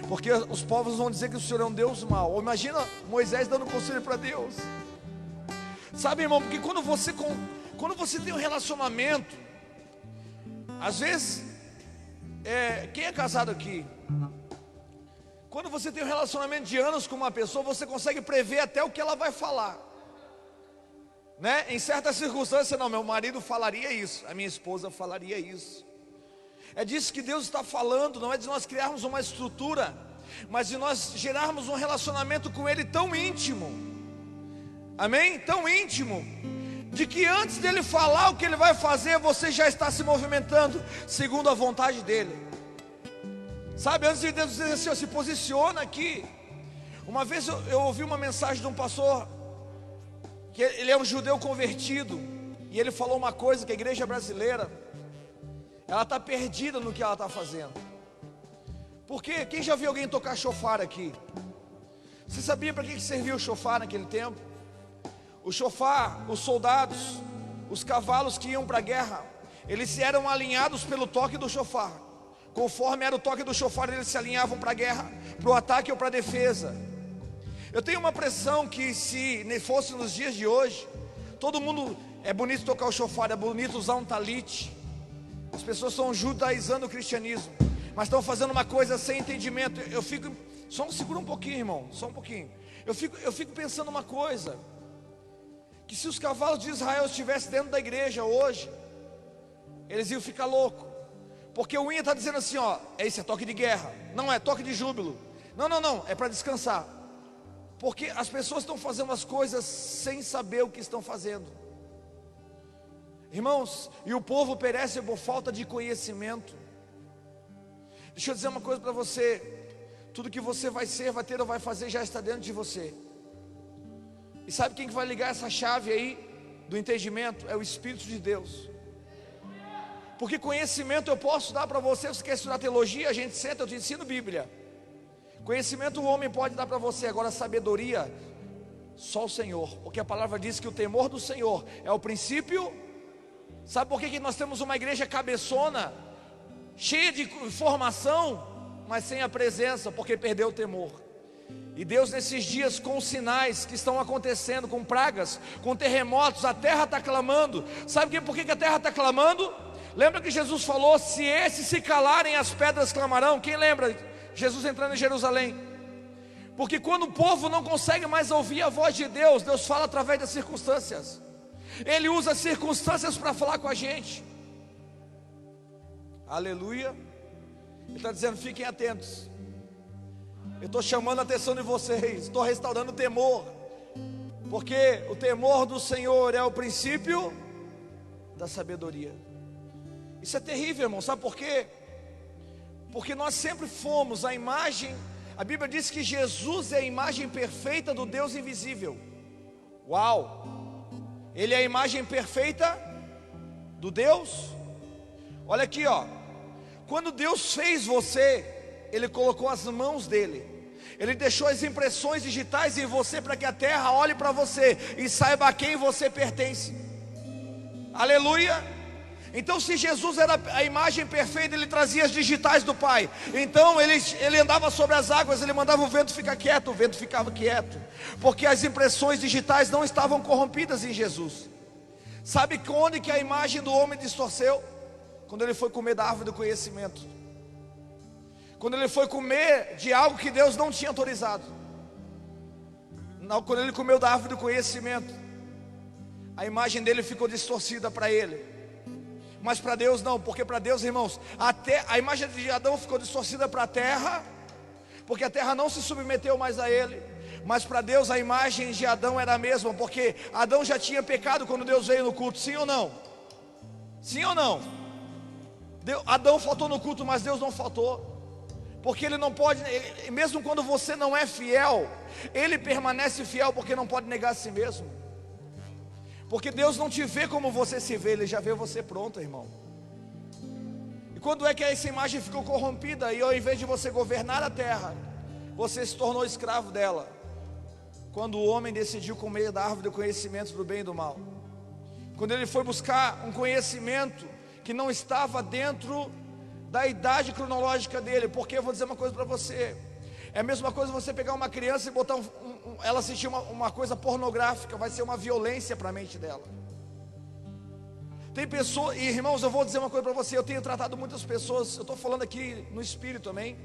porque os povos vão dizer que o Senhor é um Deus mau. Imagina Moisés dando conselho para Deus. Sabe, irmão, porque quando você tem um relacionamento, às vezes, quem é casado aqui? Quando você tem um relacionamento de anos com uma pessoa, você consegue prever até o que ela vai falar, né? Em certas circunstâncias, não, meu marido falaria isso, a minha esposa falaria isso. É disso que Deus está falando, não é de nós criarmos uma estrutura, mas de nós gerarmos um relacionamento com Ele tão íntimo, amém? Tão íntimo, de que antes dele falar o que ele vai fazer, você já está se movimentando segundo a vontade dele. Sabe, antes de Deus dizer assim, ó, se posiciona aqui. Uma vez eu ouvi uma mensagem de um pastor, que ele é um judeu convertido, e ele falou uma coisa, que a igreja brasileira, ela está perdida no que ela está fazendo. Porque quem já viu alguém tocar chofar aqui? Você sabia para que servia o chofar naquele tempo? O chofar, os soldados, os cavalos que iam para a guerra, eles eram alinhados pelo toque do chofar. Conforme era o toque do chofar, eles se alinhavam para a guerra, para o ataque ou para a defesa. Eu tenho uma impressão que se fosse nos dias de hoje, todo mundo, é bonito tocar o chofar, é bonito usar um talite. As pessoas estão judaizando o cristianismo, mas estão fazendo uma coisa sem entendimento. Eu fico, só segura um pouquinho, irmão, só um pouquinho. Eu fico pensando uma coisa, que se os cavalos de Israel estivessem dentro da igreja hoje, eles iam ficar loucos, porque o Inha está dizendo assim, ó, esse é toque de guerra, não é toque de júbilo, não, é para descansar, porque as pessoas estão fazendo as coisas sem saber o que estão fazendo, irmãos, e o povo perece por falta de conhecimento. Deixa eu dizer uma coisa para você, tudo que você vai ser, vai ter ou vai fazer já está dentro de você. E sabe quem que vai ligar essa chave aí do entendimento? É o Espírito de Deus. Porque conhecimento eu posso dar para você. Você quer estudar teologia? A gente senta, eu te ensino Bíblia. Conhecimento o homem pode dar para você. Agora sabedoria, só o Senhor. Porque a palavra diz que o temor do Senhor é o princípio. Sabe por que nós temos uma igreja cabeçona, cheia de informação, mas sem a presença? Porque perdeu o temor. E Deus nesses dias, com os sinais que estão acontecendo, com pragas, com terremotos, a terra está clamando. Sabe por que a terra está clamando? Lembra que Jesus falou: se esses se calarem, as pedras clamarão? Quem lembra? Jesus entrando em Jerusalém. Porque quando o povo não consegue mais ouvir a voz de Deus, Deus fala através das circunstâncias. Ele usa as circunstâncias para falar com a gente. Aleluia. Ele está dizendo: fiquem atentos. Eu estou chamando a atenção de vocês, estou restaurando o temor, porque o temor do Senhor é o princípio da sabedoria. Isso é terrível, irmão, sabe por quê? Porque nós sempre fomos a imagem, a Bíblia diz que Jesus é a imagem perfeita do Deus invisível. Uau! Ele é a imagem perfeita do Deus. Olha aqui, ó. Quando Deus fez você, Ele colocou as mãos dele, Ele deixou as impressões digitais em você, para que a terra olhe para você e saiba a quem você pertence. Aleluia. Então, se Jesus era a imagem perfeita, Ele trazia as digitais do Pai. Então ele andava sobre as águas, Ele mandava o vento ficar quieto, o vento ficava quieto, porque as impressões digitais não estavam corrompidas em Jesus. Sabe onde que a imagem do homem distorceu? Quando ele foi comer da árvore do conhecimento, quando ele foi comer de algo que Deus não tinha autorizado. Não, quando ele comeu da árvore do conhecimento, a imagem dele ficou distorcida para ele. Mas para Deus não, porque para Deus, irmãos, até a imagem de Adão ficou distorcida para a terra, porque a terra não se submeteu mais a ele. Mas para Deus a imagem de Adão era a mesma, porque Adão já tinha pecado quando Deus veio no culto, sim ou não? Sim ou não? Adão faltou no culto, mas Deus não faltou. Porque Ele não pode, mesmo quando você não é fiel, Ele permanece fiel, porque não pode negar a si mesmo. Porque Deus não te vê como você se vê, Ele já vê você pronto, irmão. E quando é que essa imagem ficou corrompida? E ao invés de você governar a terra, você se tornou escravo dela. Quando o homem decidiu comer da árvore do conhecimento do bem e do mal. Quando ele foi buscar um conhecimento que não estava dentro da idade cronológica dele. Porque eu vou dizer uma coisa para você. É a mesma coisa você pegar uma criança e botar ela assistir uma coisa pornográfica. Vai ser uma violência para a mente dela. Tem pessoas, e irmãos, eu vou dizer uma coisa para você. Eu tenho tratado muitas pessoas. Eu estou falando aqui no Espírito, amém?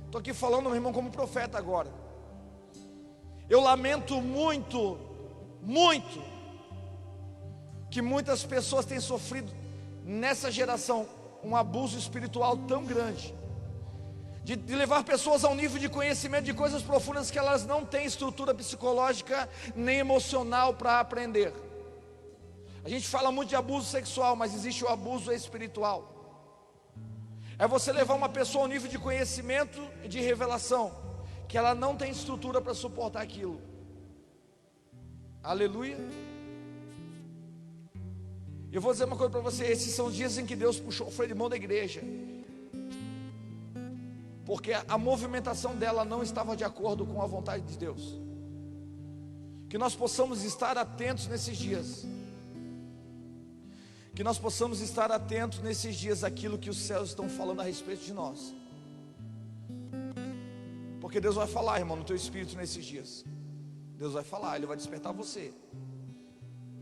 Estou aqui falando, meu irmão, como profeta agora. Eu lamento muito, muito, que muitas pessoas têm sofrido nessa geração um abuso espiritual tão grande, de levar pessoas a um nível de conhecimento de coisas profundas que elas não têm estrutura psicológica nem emocional para aprender. A gente fala muito de abuso sexual, mas existe o abuso espiritual. É você levar uma pessoa a um nível de conhecimento e de revelação que ela não tem estrutura para suportar aquilo. Aleluia. Eu vou dizer uma coisa para você. Esses são os dias em que Deus puxou o freio de mão da igreja, porque a movimentação dela não estava de acordo com a vontade de Deus. Que nós possamos estar atentos nesses dias. Que nós possamos estar atentos nesses dias àquilo que os céus estão falando a respeito de nós. Porque Deus vai falar, irmão, no teu espírito nesses dias. Deus vai falar, Ele vai despertar você.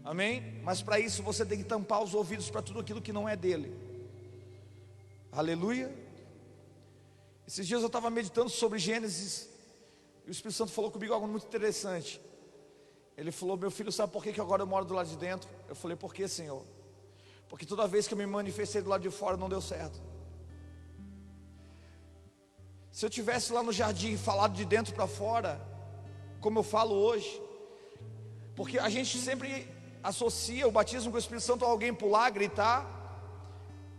Amém? Mas para isso você tem que tampar os ouvidos para tudo aquilo que não é dele. Aleluia. Esses dias eu estava meditando sobre Gênesis, e o Espírito Santo falou comigo algo muito interessante. Ele falou: meu filho, sabe por que agora eu moro do lado de dentro? Eu falei: por que, Senhor? Porque toda vez que eu me manifestei do lado de fora não deu certo. Se eu tivesse lá no jardim falado de dentro para fora, como eu falo hoje, porque a gente sempre associa o batismo com o Espírito Santo a alguém pular, gritar.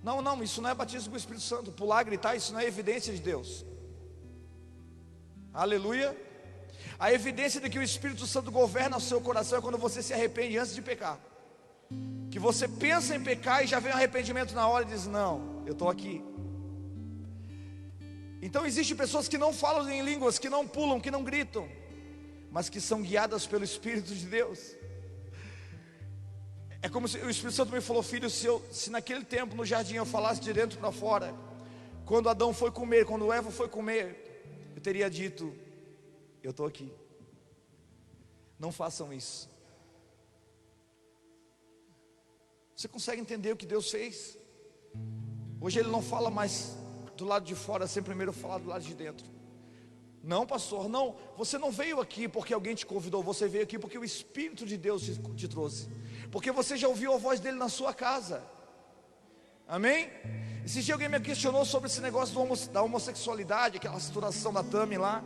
Não, isso não é batismo com o Espírito Santo. Pular, gritar, isso não é evidência de Deus. Aleluia. A evidência de que o Espírito Santo governa o seu coração é quando você se arrepende antes de pecar. Que você pensa em pecar e já vem o arrependimento na hora e diz: não, eu estou aqui. Então existem pessoas que não falam em línguas, que não pulam, que não gritam, mas que são guiadas pelo Espírito de Deus. É como se o Espírito Santo me falou: filho, se naquele tempo no jardim eu falasse de dentro para fora, quando Adão foi comer, quando Eva foi comer, eu teria dito: eu estou aqui. Não façam isso. Você consegue entender o que Deus fez? Hoje Ele não fala mais do lado de fora, sem primeiro falar do lado de dentro. Não, pastor, não. Você não veio aqui porque alguém te convidou. Você veio aqui porque o Espírito de Deus te trouxe. Porque você já ouviu a voz dele na sua casa. Amém? Esse dia alguém me questionou sobre esse negócio da homossexualidade, aquela situação da Tami lá.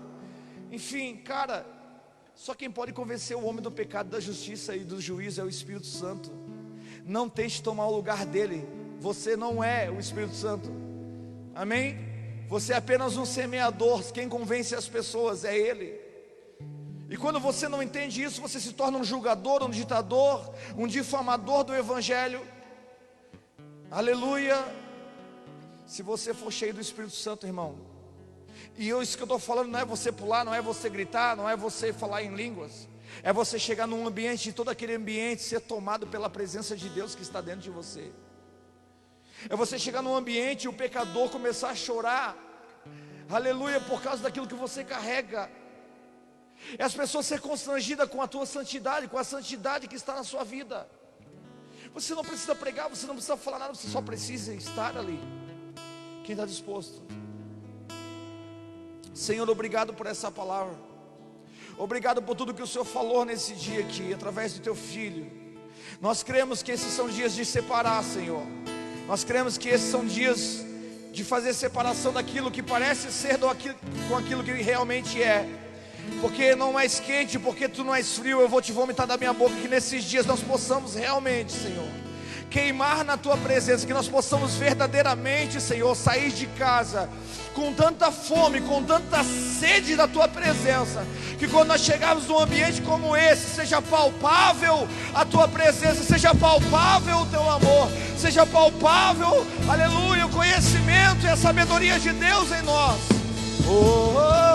Enfim, cara, só quem pode convencer o homem do pecado, da justiça e do juízo é o Espírito Santo. Não tente tomar o lugar dele. Você não é o Espírito Santo. Amém? Você é apenas um semeador. Quem convence as pessoas é Ele. E quando você não entende isso, você se torna um julgador, um ditador, um difamador do Evangelho. Aleluia. Se você for cheio do Espírito Santo, irmão, e isso que eu estou falando não é você pular, não é você gritar, não é você falar em línguas, É você chegar num ambiente e todo aquele ambiente ser tomado pela presença de Deus que está dentro de você. É você chegar num ambiente e o pecador começar a chorar, aleluia, por causa daquilo que você carrega. É as pessoas ser constrangidas com a tua santidade, com a santidade que está na sua vida. Você não precisa pregar, você não precisa falar nada, você só precisa estar ali. Quem está disposto? Senhor, obrigado por essa palavra. Obrigado por tudo que o Senhor falou nesse dia aqui, através do teu filho. Nós cremos que esses são dias de separar, Senhor. Nós cremos que esses são dias de fazer separação daquilo que parece ser com aquilo que realmente é. Porque não és quente, porque tu não és frio, eu vou te vomitar da minha boca. Que nesses dias nós possamos realmente, Senhor, queimar na tua presença. Que nós possamos verdadeiramente, Senhor, sair de casa com tanta fome, com tanta sede da tua presença, que quando nós chegarmos num ambiente como esse, seja palpável a tua presença, seja palpável o teu amor, seja palpável, aleluia, o conhecimento e a sabedoria de Deus em nós. Oh, oh.